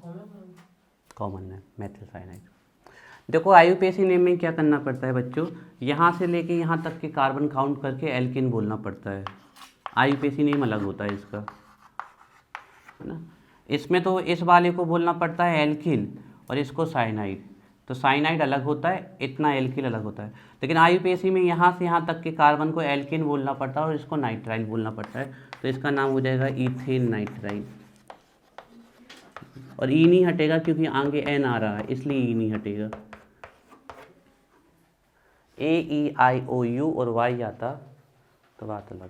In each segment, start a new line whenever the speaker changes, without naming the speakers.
Common है methyl cyanide. देखो IUPAC name में क्या करना पड़ता है बच्चों, यहाँ से लेके यहाँ तक के कार्बन काउंट करके एल्केन बोलना पड़ता है। आईयूपीएसी नेम अलग होता है इसका, है ना। इसमें तो इस वाले को बोलना पड़ता है एल्किल और इसको साइनाइड, तो साइनाइड अलग होता है, इतना एल्किल अलग होता है। लेकिन आईयूपीएसी में यहाँ से यहाँ तक के कार्बन को एल्केन बोलना पड़ता है और इसको नाइट्राइल बोलना पड़ता है, तो इसका नाम हो जाएगा इथेन नाइट्राइल। और ई नहीं हटेगा क्योंकि आगे एन आ रहा है, इसलिए ई नहीं हटेगा। AEIOU और वाई आता तो बात अलग।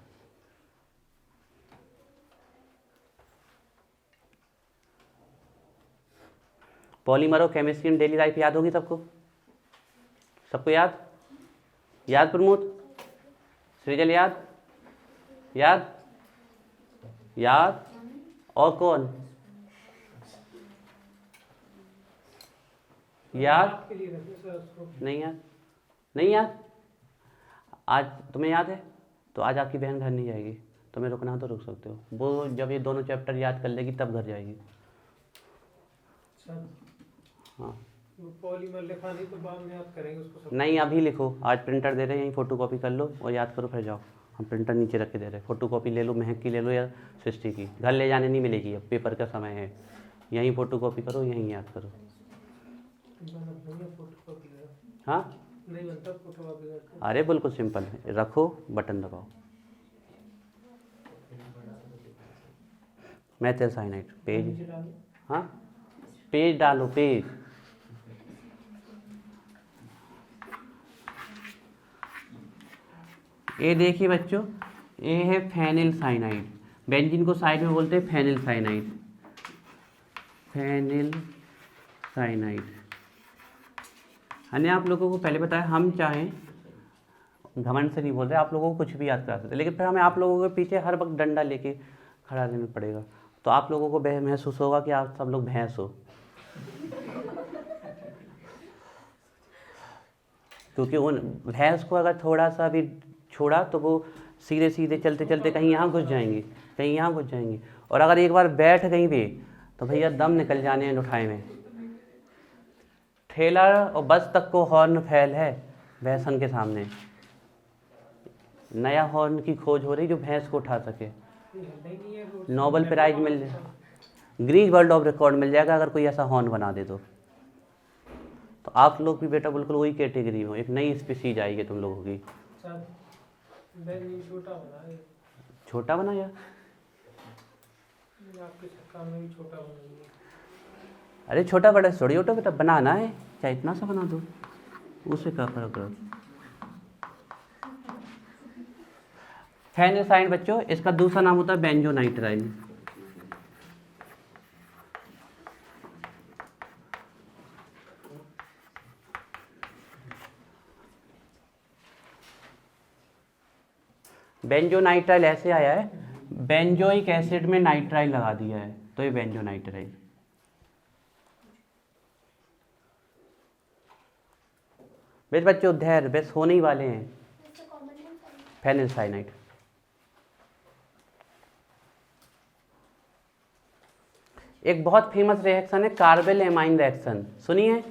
पॉलीमर और केमिस्ट्री इन डेली लाइफ याद होगी सबको, सबको याद, याद प्रमोद, सृजल याद, याद, याद, और कौन याद, नहीं याद, नहीं याद। आज तुम्हें याद है तो आज आपकी बहन घर नहीं जाएगी, तुम्हें रुकना तो रुक सकते हो, वो जब ये दोनों चैप्टर याद कर लेगी तब घर जाएगी। हाँ
पॉलीमर लिखा नहीं तो बाद में याद करेंगे उसको सब।
नहीं अभी लिखो, आज प्रिंटर दे रहे हैं, यहीं फोटो कॉपी कर लो और याद करो, फिर जाओ। हम प्रिंटर नीचे रख के दे रहे हैं, फोटो कॉपी ले लो, महक की ले लो या सृष्टि की, घर ले जाने नहीं मिलेगी, अब पेपर का समय है, यहीं फोटो कॉपी करो, यहीं याद करो। हाँ
नहीं बनता फोटो कॉपी करके।
अरे बिल्कुल सिंपल है, रखो बटन दबाओ। मेथिल साइनाइड पेज, हाँ पेज डालो, पेज। ये देखिए बच्चों, ये है फेनिल साइनाइड, बेंजीन को साइड में बोलते हैं फेनिल साइनाइड, फेनिल साइनाइड। हमने आप लोगों को पहले बताया, हम चाहें घमंड से नहीं बोल रहे, आप लोगों को कुछ भी याद करा सकते, लेकिन फिर हमें आप लोगों के पीछे हर वक्त डंडा लेके खड़ा रहना पड़ेगा, तो आप लोगों को महसूस होगा कि आप सब लोग भैंस हो, क्योंकि उन भैंस को अगर थोड़ा सा भी छोड़ा तो वो सीधे सीधे चलते चलते कहीं यहाँ घुस जाएंगी, कहीं यहाँ घुस जाएंगी, और अगर एक बार बैठ गई भी तो भैया दम निकल जाने हैं उठाए में। ठेला और बस तक को हॉर्न फैल है भैंसन के सामने, नया हॉर्न की खोज हो रही जो भैंस को उठा सके। नोबेल प्राइज मिल जाए, ग्रीन वर्ल्ड ऑफ रिकॉर्ड मिल जाएगा अगर कोई ऐसा हॉर्न बना दे तो आप लोग भी बेटा बिल्कुल वही कैटेगरी में हो, एक नई स्पीसीज आएगी तुम लोगों की। छोटा बनाया, अरे छोटा बड़ा थोड़ी छोटा बेटा, बनाना है चाहे इतना सा बना दो, उससे क्या फर्क है। फेनिल साइनाइड बच्चों, इसका दूसरा नाम होता है बेंजोनाइट्राइल। बेंजोनाइट्राइल ऐसे आया है, बेंजोइक एसिड में नाइट्राइल लगा दिया है तो ये बेंजोनाइट्राइल। बेस बच्चों धैर्य, बेस होने ही वाले हैं। फेनिल साइनाइड एक बहुत फेमस रिएक्शन है, कार्बेल एमाइन रिएक्शन, सुनिए।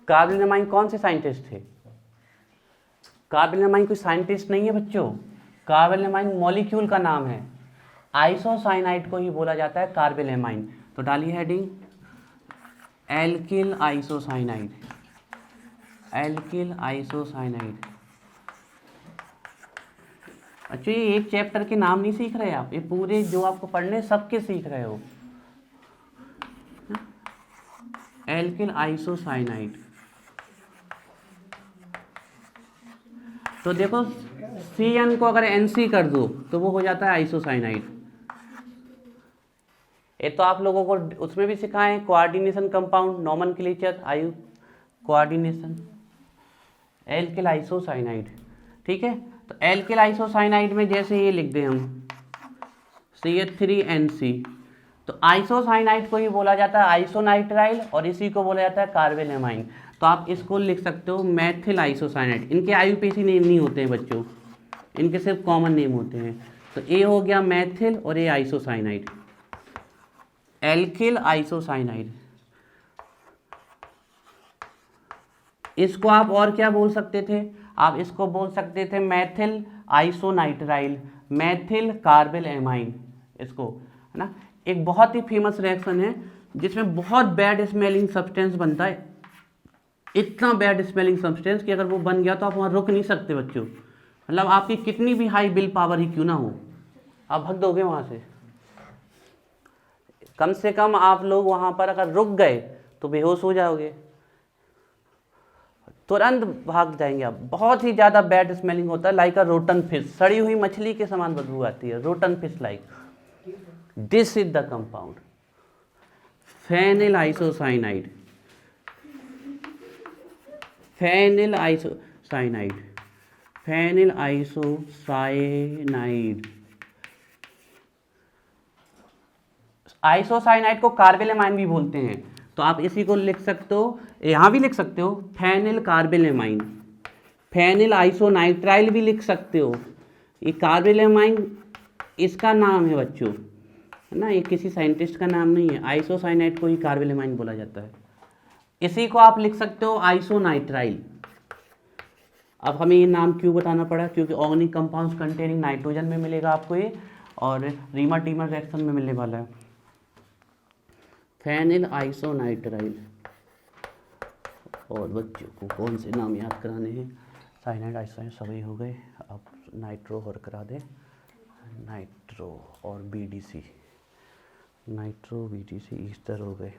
कार्बेल एमाइन कौन से साइंटिस्ट थे? कार्बेल एमाइन कोई साइंटिस्ट नहीं है बच्चों, कार्बेल एमाइन मॉलिक्यूल का नाम है, आइसोसाइनाइड को ही बोला जाता है कार्बेल एमाइन। तो डालिए heading alkyl isocyanide, alkyl isocyanide. अच्छा ये एक चैप्टर के नाम नहीं सीख रहे आप, ये पूरे जो आपको पढ़ने सबके सीख रहे हो। एल्किल आइसोसाइनाइड, तो देखो CN को अगर NC कर दो तो वो हो जाता है आइसोसाइनाइड। ये तो आप लोगों को उसमें भी सिखाएं, कोऑर्डिनेशन कंपाउंड, नोमेनक्लेचर, आयु कोऑर्डिनेशन, एल्किल आइसोसाइनाइड। ठीक है, तो एल्किल आइसोसाइनाइड में जैसे ये लिख दें हम CH3NC, तो आइसोसाइनाइड को ही बोला जाता है आइसोनाइट्राइल और इसी को बोला जाता है कार्बेल एमाइन। तो आप इसको लिख सकते हो मेथिल आइसोसाइनाइड। इनके आईयूपीएसी नेम नहीं होते हैं बच्चों, इनके सिर्फ कॉमन नेम होते हैं। तो ए हो गया मेथिल और ए आइसोसाइनाइड, एल्किल आइसोसाइनाइड। इसको आप और क्या बोल सकते थे, आप इसको बोल सकते थे मैथिल आइसोनाइट्राइल, मैथिल कार्बेल एमाइन, इसको, है ना। एक बहुत ही फेमस रिएक्शन है जिसमें बहुत बैड स्मेलिंग सब्सटेंस बनता है, इतना बैड स्मेलिंग सब्सटेंस कि अगर वो बन गया तो आप वहाँ रुक नहीं सकते बच्चों, मतलब आपकी कितनी भी हाई बिल पावर ही क्यों ना हो, आप भाग दोगे वहाँ से कम आप लोग वहाँ पर अगर रुक गए तो बेहोश हो जाओगे, तुरंत भाग जाएंगे आप। बहुत ही ज़्यादा बैड स्मेलिंग होता है, लाइक अ रोटन फिश, सड़ी हुई मछली के समान बदबू आती है, rotten fish like. This is the compound phenyl isocyanide, phenyl isocyanide, phenyl isocyanide. Isocyanide को कार्बेलेमाइन भी बोलते हैं, तो आप इसी को लिख सकते हो, यहाँ भी लिख सकते हो फेनिल कार्बेलेमाइन, फेनिल आइसोनाइट्राइल भी लिख सकते हो। ये कार्बेलेमाइन इसका नाम है बच्चों, है ना, ये किसी साइंटिस्ट का नाम नहीं है, आइसोसाइनाइड को ही कार्बेलेमाइन बोला जाता है। इसी को आप लिख सकते हो आइसोनाइट्राइल। अब हमें ये नाम क्यों बताना पड़ा, क्योंकि ऑर्गेनिक कंपाउंड्स कंटेनिंग नाइट्रोजन में मिलेगा आपको ये, और रीमा टीमर रिएक्शन में मिलने वाला है फेनिल आइसोनाइट्राइल। और बच्चों को कौन से नाम याद कराने हैं, साइनाइड आइसोसाइनाइड सभी हो गए, अब नाइट्रो और करा दे, नाइट्रो और बीडीसी, नाइट्रो बीडीसी ईस्टर हो गए।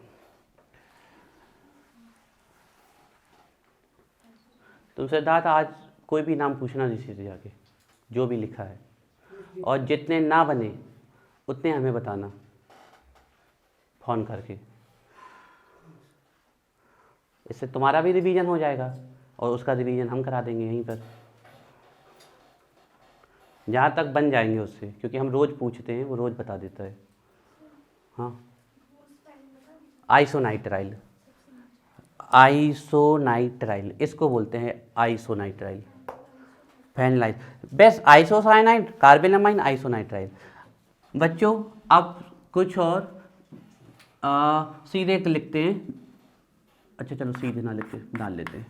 तो सिद्धार्थ आज कोई भी नाम पूछना ऋषि से जाके, जो भी लिखा है, और जितने ना बने उतने हमें बताना फ़ोन करके, इससे तुम्हारा भी रिवीजन हो जाएगा और उसका रिवीजन हम करा देंगे यहीं पर, जहाँ तक बन जाएंगे उससे, क्योंकि हम रोज़ पूछते हैं, वो रोज़ बता देता है। हाँ, आइसोनाइट्राइल, आइसोनाइट्राइल इसको बोलते हैं, आइसोनाइट्राइल फेनिलाइज, बेस्ट आइसोसाइनाइड कार्बेलेमाइन आइसोनाइट्राइल। बच्चों अब कुछ और सीधे लिखते हैं, अच्छा चलो सीधे ना लिखते, डाल लेते हैं,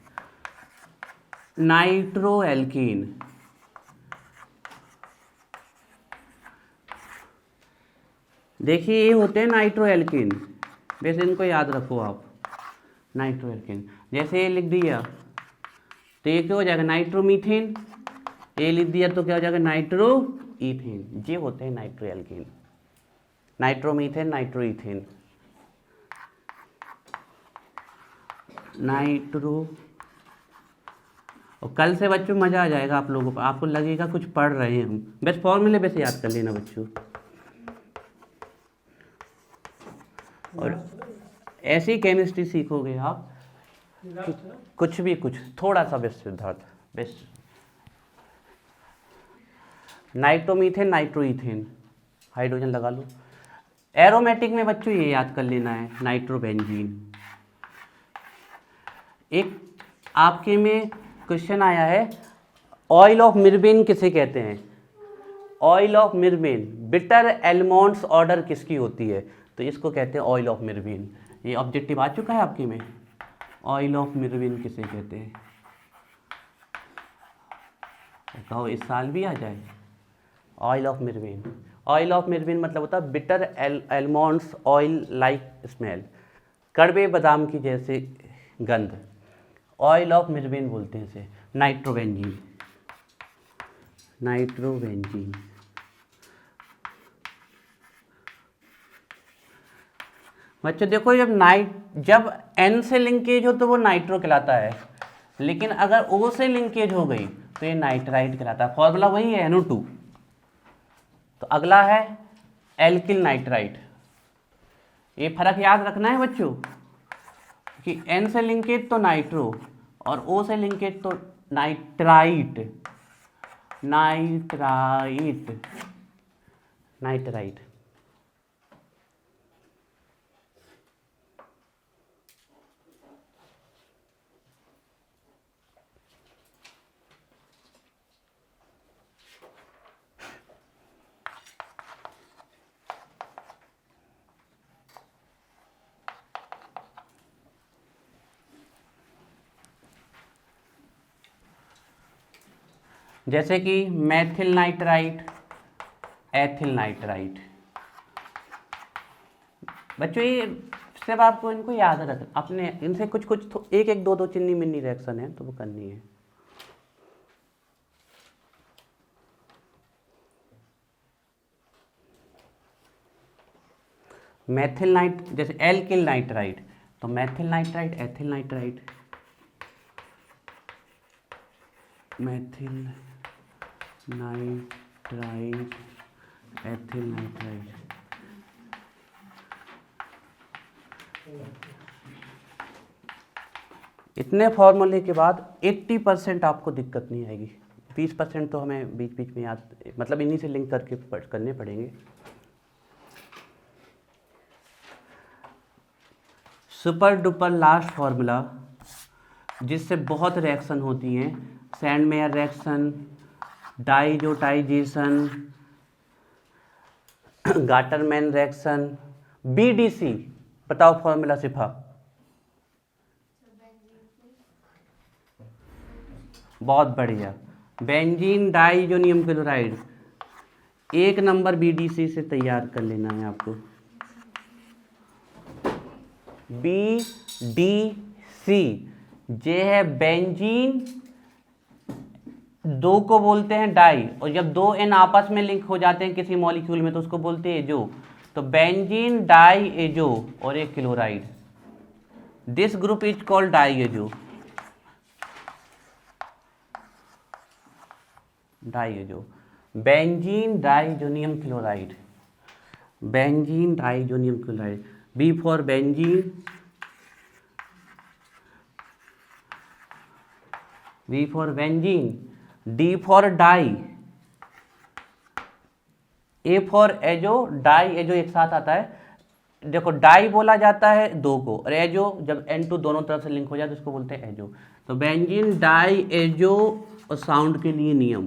नाइट्रो एल्कीन। देखिए ये होते हैं नाइट्रो एल्कीन, वैसे इनको याद रखो आप, नाइट्रो एल्कीन। जैसे ये लिख दिया तो ये क्या हो जाएगा, नाइट्रोमीथेन, ये लिख दिया तो क्या हो जाएगा, नाइट्रो इथेन। ये होते हैं nitro alkene, nitromethane, nitro ethane, nitro. और कल से बच्चों मज़ा आ जाएगा आप लोगों को, आपको लगेगा कुछ पढ़ रहे हैं हम, बस फॉर्मूले वैसे याद कर लेना बच्चों, और ऐसी केमिस्ट्री सीखोगे आप, कुछ भी कुछ थोड़ा सा best Siddharth, best. Nitromethane, nitroethane, hydrogen लगा लो। एरोमेटिक में बच्चों ये याद कर लेना है, नाइट्रोबेंजीन। एक आपके में क्वेश्चन आया है, ऑयल ऑफ मिर्बेन किसे कहते हैं, ऑयल ऑफ मिर्बेन, बिटर एलमॉन्ड्स ऑर्डर किसकी होती है, तो इसको कहते हैं ऑयल ऑफ मिर्बेन। ये ऑब्जेक्टिव आ चुका है आपके में, ऑयल ऑफ मिर्बेन किसे कहते हैं, कहो इस साल भी आ जाए, ऑयल ऑफ मिर्बेन। ऑयल ऑफ मिर्बेन मतलब होता है बिटर एलमॉन्ड्स ऑयल लाइक स्मेल, कड़वे बादाम की जैसे गंध, ऑयल ऑफ मिर्बेन बोलते हैं इसे। Nitrobenzene, nitrobenzene. बच्चों देखो जब N से लिंकेज हो तो वो नाइट्रो कहलाता है, लेकिन अगर O से लिंकेज हो गई तो ये नाइट्राइट कहलाता है। फॉर्मूला वही है NO2। तो अगला है एल्किल नाइट्राइट। ये फर्क याद रखना है बच्चों कि N से लिंकेज तो नाइट्रो और O से लिंकेज तो नाइट्राइट, नाइट्राइट, नाइट्राइट। जैसे कि मैथिल नाइट्राइट, एथिल नाइट्राइट। बच्चों ये सिर्फ आपको इनको याद रख, अपने इनसे कुछ कुछ एक एक दो दो चिन्नी मिन्नी रिएक्शन है तो वो करनी है। मैथिल नाइट, जैसे एल्किल नाइट्राइट, तो Maithil nitrite, ethyl nitrite, Maithil nitrite, ethyl nitrite. इतने फॉर्मूले के बाद 80% आपको दिक्कत नहीं आएगी, 20% तो हमें बीच बीच में याद, मतलब इन्हीं से लिंक करके करने पड़ेंगे। सुपर डुपर लास्ट फार्मूला जिससे बहुत रिएक्शन होती हैं, Sandmeyer reaction, diazotization, Gattermann reaction, BDC. बताओ फॉर्मूला सिफा। बहुत बढ़िया, बेंजीन डाइजोनियम क्लोराइड, एक नंबर बीडीसी से तैयार कर लेना है आपको। बीडीसी जे है बेंजीन, दो को बोलते हैं डाई, और जब दो एन आपस में लिंक हो जाते हैं किसी मॉलिक्यूल में तो उसको बोलते हैं एजो। तो बेंजीन डाई एजो और एक chloride, this group is called di azo. Diazo, benzene diazonium chloride, benzene diazonium chloride. B for benzene, B for benzene, D for di, A for azo, di azo एक साथ आता है। देखो die बोला जाता है दो को, और एजो जब N2 दोनों तरफ से लिंक हो जाए तो उसको बोलते हैं एजो। तो बेंजीन डाई एजो, और साउंड के लिए नियम,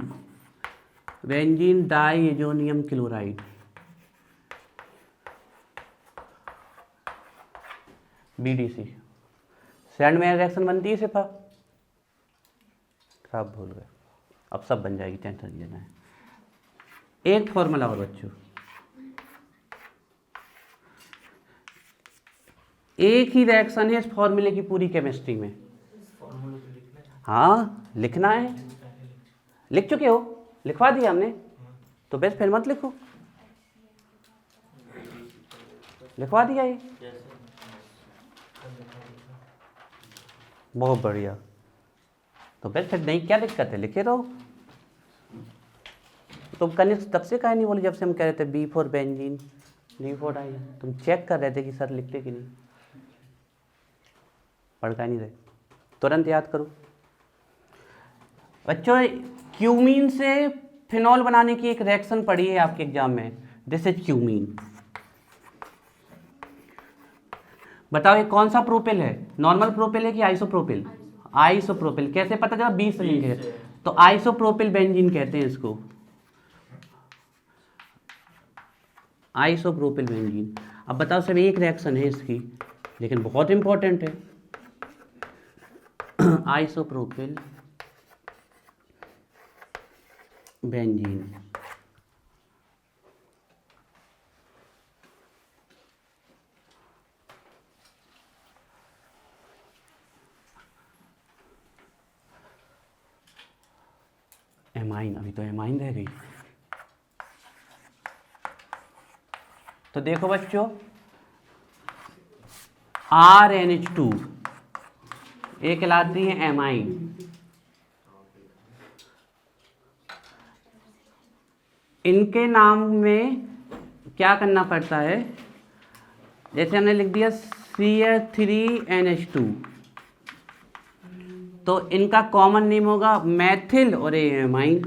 benzene di azonium chloride, BDC. Sandmeyer reaction बनती है सिर्फ, आप भूल गए, अब सब बन जाएगी, टेंशन नहीं लेना है। एक फॉर्मूला और बच्चों, एक ही रिएक्शन है इस फॉर्मूले की पूरी केमिस्ट्री में। हाँ लिखना है, लिख चुके हो, लिखवा दिया हमने, तो बस फिर मत लिखो, लिखवा दिया ये, बहुत बढ़िया। तो बस फिर नहीं, क्या दिक्कत है, लिखे रहो। तुम कनिष्ठ तब से काहे नहीं बोली जब से हम कह रहे थे B for benzene, D for di, तुम चेक कर रहे थे कि सर लिखते कि नहीं, पढ़ का नहीं रहे, तुरंत याद करो बच्चों। क्यूमीन से फिनॉल बनाने की एक रिएक्शन पड़ी है आपके एग्जाम में, दिस इज क्यूमीन। बताओ ये कौन सा प्रोपिल है, नॉर्मल प्रोपिल है कि आइसोप्रोपिल? आइसोप्रोपिल। कैसे पता चला? 20 लिंक है, तो आइसोप्रोपिल बेंजीन कहते हैं इसको, आइसोप्रोपिल बेंजीन। अब बताओ सर एक रिएक्शन है इसकी, लेकिन बहुत इंपॉर्टेंट है, आइसोप्रोपिल बेंजीन। एमाइन, अभी तो एमाइन रह गई। तो देखो बच्चों, RNH2 ये कहलाती है एमाइन। इनके नाम में क्या करना पड़ता है, जैसे हमने लिख दिया CH3NH2, तो इनका कॉमन नेम होगा मैथिल और एमाइन।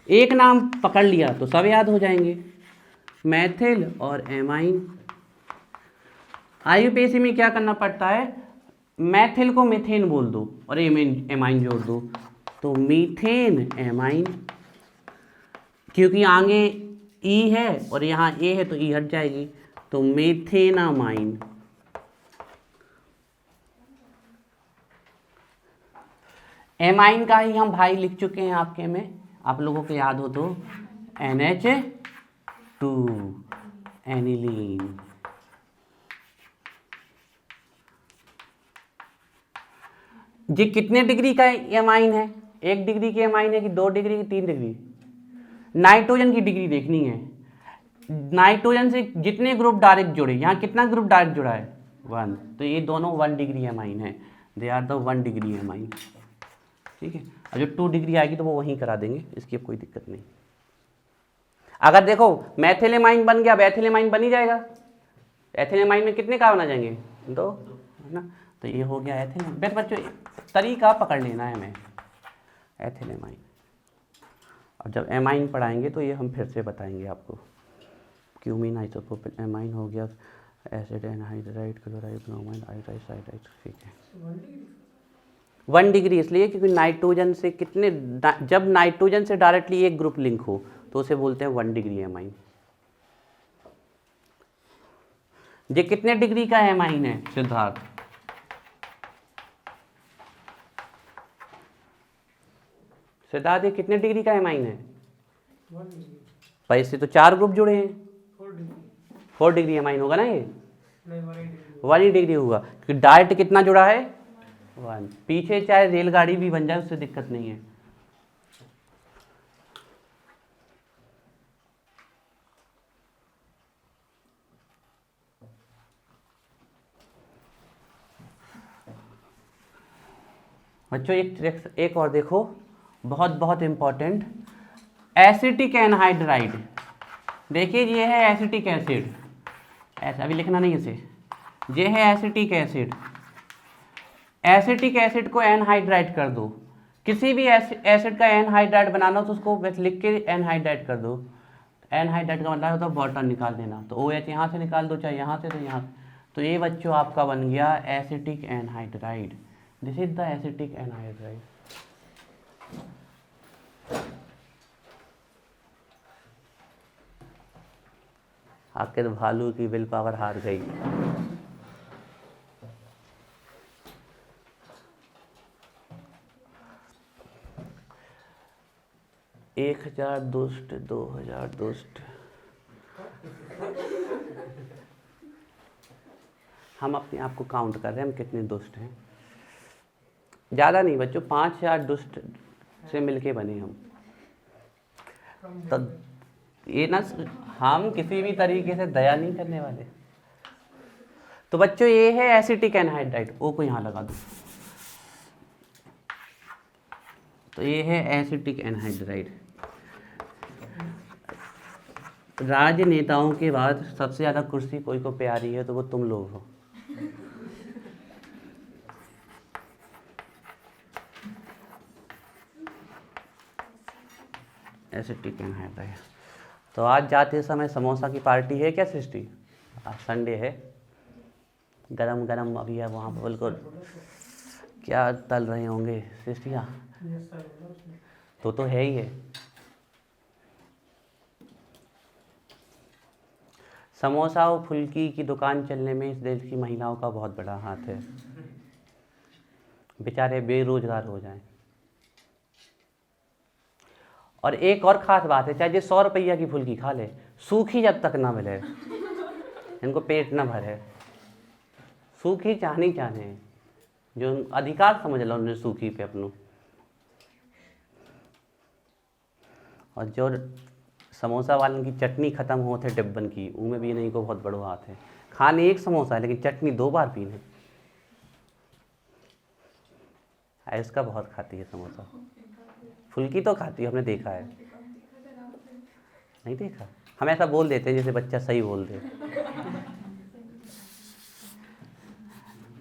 एक नाम पकड़ लिया तो सब याद हो जाएंगे, मैथिल और एमाइन। IUPAC में क्या करना पड़ता है, मैथिल को मीथेन बोल दो और एमाइन जोड़ दो, तो मीथेन एमाइन, क्योंकि आगे E है और यहाँ A है तो E हट जाएगी, तो मेथेनामाइन। एमाइन का ही हम भाई लिख चुके हैं आपके में, आप लोगों को याद हो तो NH2 एनिलीन। ये कितने डिग्री का एमाइन है? 1 डिग्री की एमाइन है कि 2 डिग्री की 3 डिग्री? नाइट्रोजन की डिग्री देखनी है। नाइट्रोजन से जितने ग्रुप डायरेक्ट जुड़े, यहाँ कितना ग्रुप डायरेक्ट जुड़ा है? 1। तो ये दोनों 1 डिग्री एमाइन है, they are the 1 degree amine. ठीक है, और जो 2 डिग्री आएगी तो वो वहीं करा देंगे, इसकी अब कोई दिक्कत नहीं। अगर देखो मैथिलेमाइन बन गया, वैथिलेमाइन बन ही जाएगा। एथिलेमाइन में कितने कार्बन आ जाएंगे? 2, है ना। तो ये हो गया एथिलेमाइन। बस बच्चों तरीका पकड़ लेना है हमें, एथिलेमाइन। और जब एमाइन पढ़ाएंगे तो ये हम फिर से बताएंगे आपको। क्यूमीन आइसोप्रोपिल एमाइन हो गया, acid anhydride chloride bromide iodide cyanide. ठीक है, 1 डिग्री इसलिए क्योंकि नाइट्रोजन से कितने, जब नाइट्रोजन से डायरेक्टली एक ग्रुप लिंक हो तो उसे बोलते हैं 1 डिग्री एमाइन। ये कितने डिग्री का एमाइन है सिद्धार्थ? सिद्धार्थ ये कितने डिग्री का एमाइन है?
1 डिग्री।
पर इससे तो 4 ग्रुप जुड़े हैं,
4 डिग्री।
4 डिग्री एमाइन होगा ना ये?
नहीं, 1 डिग्री।
1 ही डिग्री होगा क्योंकि डायरेक्ट कितना जुड़ा है? 1। पीछे चाहे रेलगाड़ी भी बन जाए उससे दिक्कत नहीं है। बच्चों एक और देखो, बहुत बहुत इंपॉर्टेंट, एसिटिक एनहाइड्राइड। देखिए ये है एसिटिक एसिड, ऐसा अभी लिखना नहीं इसे, ये है एसिटिक एसिड। एसिटिक एसिड को एनहाइड्राइड कर दो, किसी भी एसिड का एनहाइड्राइड बनाना हो तो उसको बस लिख के एनहाइड्राइड कर दो। एनहाइड्राइड का मतलब होता है बॉटम निकाल देना, तो OH यहाँ से निकाल दो, चाहे यहाँ से तो यहाँ। तो ये बच्चों आपका बन गया acetic anhydride. This is the acetic anhydride. आपके तो भालू की विल पावर हार गई। एक 1000 दुष्ट, 2000 दुष्ट। हम अपने आप को काउंट कर रहे हैं हम कितने दुष्ट हैं। ज़्यादा नहीं बच्चों, 5000 दुष्ट से मिलके बने हम। तब ये ना, हम किसी भी तरीके से दया नहीं करने वाले। तो बच्चों ये है एसिटिक एनहाइड्राइड, O को यहाँ लगा दो। तो ये है एसिटिक एनहाइड्राइड। राजनेताओं के बाद सबसे ज़्यादा कुर्सी कोई को प्यारी है तो वो तुम लोग हो। Acetic anhydride. तो आज जाते समय समोसा की पार्टी है क्या सृष्टि? आज संडे है, गरम गरम अभी है वहाँ पर, बिल्कुल। क्या तल रहे होंगे सृष्टिया? तो है ही है। समोसा और फुल्की की दुकान चलने में इस देश की महिलाओं का बहुत बड़ा हाथ है। बेचारे बेरोजगार हो जाएं। और एक और ख़ास बात है, चाहे ये 100 रुपया की फुल्की खा ले, सूखी जब तक ना मिले इनको पेट ना भरे। सूखी चाहनी चाहे, जो अधिकार समझ लो उन्हें सूखी पे अपनों। और जो समोसा वालन की चटनी ख़त्म होते डिब्बन की, उनमें भी नहीं को बहुत बड़ो हाथ है। खाने एक समोसा है लेकिन चटनी 2 बार पीने। इसका बहुत खाती है समोसा, फुल्की तो खाती है, हमने देखा है। नहीं देखा? हम ऐसा बोल देते हैं जैसे बच्चा सही बोल दे।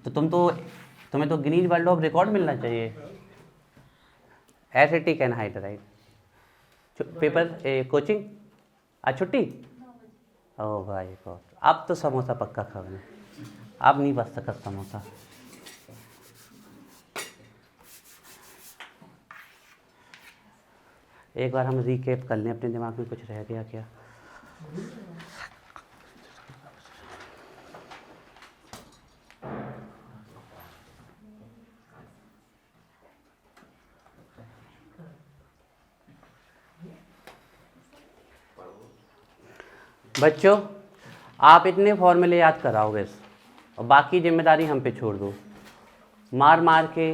तो तुम्हें तो गिनीज वर्ल्ड ऑफ रिकॉर्ड मिलना चाहिए। Acetic anhydride. पेपर कोचिंग आज छुट्टी? ओ भाई गॉड, अब तो समोसा पक्का खाओगे, अब नहीं बच सकता समोसा। एक बार हम रिकैप कर लें, अपने दिमाग में कुछ रह गया क्या? बच्चों आप इतने फॉर्मूले याद कराओ बस, और बाकी जिम्मेदारी हम पे छोड़ दो। मार मार के